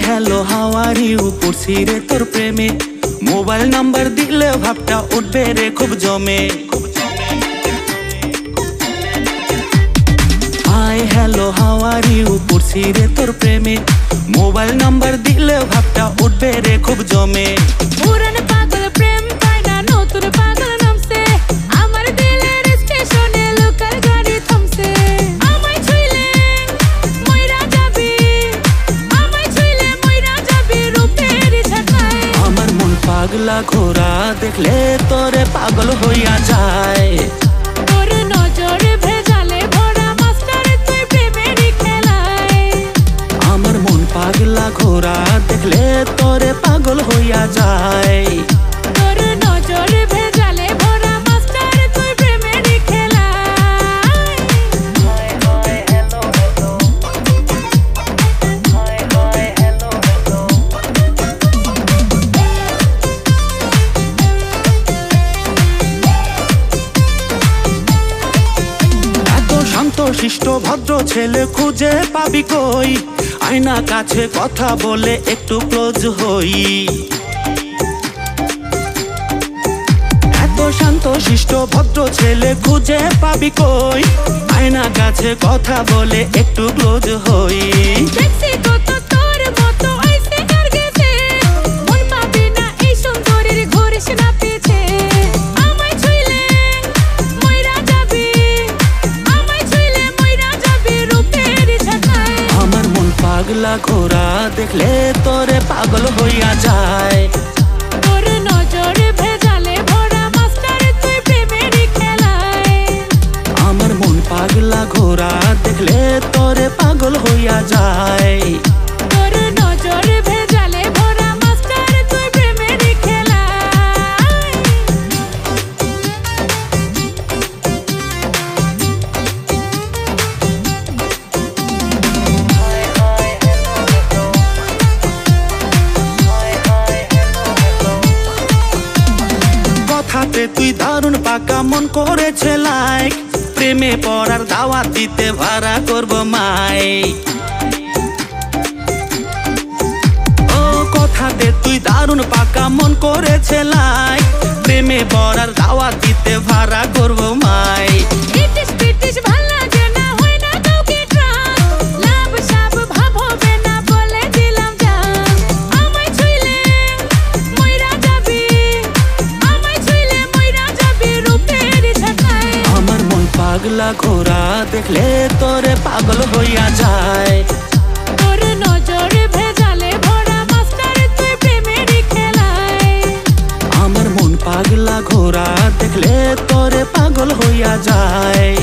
Hello how are you পড়ছি রে তোর প্রেমে, মোবাইল নাম্বার দিলে ভাবটা উঠবে রে খুব জমে। Hi hello how are you পড়ছি রে তোর প্রেমে, মোবাইল নাম্বার দিলে ভাবটা উঠবে রে খুব জমে। পুরান পাগল প্রেম পায় না, নতুন পাগল নামছে আমার দিলের স্টেশনে, লোকাল গাড়ি থামছে। আমায় ছুঁইলে মইরা যাবি, আমায় ছুঁইলে মইরা যাবি রূপের ঝাঁকায়। আমার মন পাগলা ঘোরা দেখলে তোরে পাগল হইয়া যায়। তোর নজর ভেজালে ভরা মাস্টার তুই প্রেমেরই খেলায়। আমার মন পাগলা ঘোরা দেখলে তোরে পাগল হইয়া যায়। তোর নজর ভেজালে ভরা মাস্টার তুই প্রেমেরই খেলায়। এত শান্ত শিষ্ট ভদ্র ছেলে খুঁজে পাবি কই, আয়না কাছে কথা বলে একটু ক্লোজ হই। এত শান্ত শিষ্ট ভদ্র ছেলে খুঁজে পাবি কই, আয়না কাছে কথা বলে একটু ক্লোজ হই। দেখছি কত তোর মতো আইছে আর গেছে, মন পাবি না এই সুন্দরীর ঘুরিস না পিছে। আমায় ছুঁইলে মইরা যাবি, আমায় ছুঁইলে মইরা যাবি রূপের ঝাঁকায়। আমার মন পাগলা ঘোরা দেখলে তোরে পাগল হইয়া যায়। তোর নজর ভেজালে ভরা মাস্টার তুই প্রেমেরই খেলায়। আমার মন পাগলা ঘোরা দেখলে তোরে পাগল হইয়া যায়। তোর নজর ভেজালে ভরা মাস্টার তুই প্রেমেরই খেলায়। কথাতে তুই দারুণ পাকা মন করেছে লাইক, প্রেমে পড়ার দাওয়াত দিতে ভাড়া করব মাইক। ও কথাতে তুই দারুণ পাকা মন করেছে লাইক, প্রেমে পড়ার দাওয়াত দিতে ভাড়া করব মাইক। ইটিস পিটিস ভাল লাগে না, হয় না কাউকে ট্রাস্ট, লাভ সাব ভাব হবে না বলে দিলাম জান। আমায় ছুঁইলে মইরা যাবি, আমায় ছুঁইলে মইরা যাবি রূপের ঝাঁকায়। আমার মন পাগলা ঘোরা দেখলে তোরে পাগল হইয়া যায়। তোর নজর ভেজালে ভরা মাস্টার তুই প্রেমেরই খেলায়। আমার মন পাগলা ঘোরা দেখলে তোরে পাগল হইয়া যায়।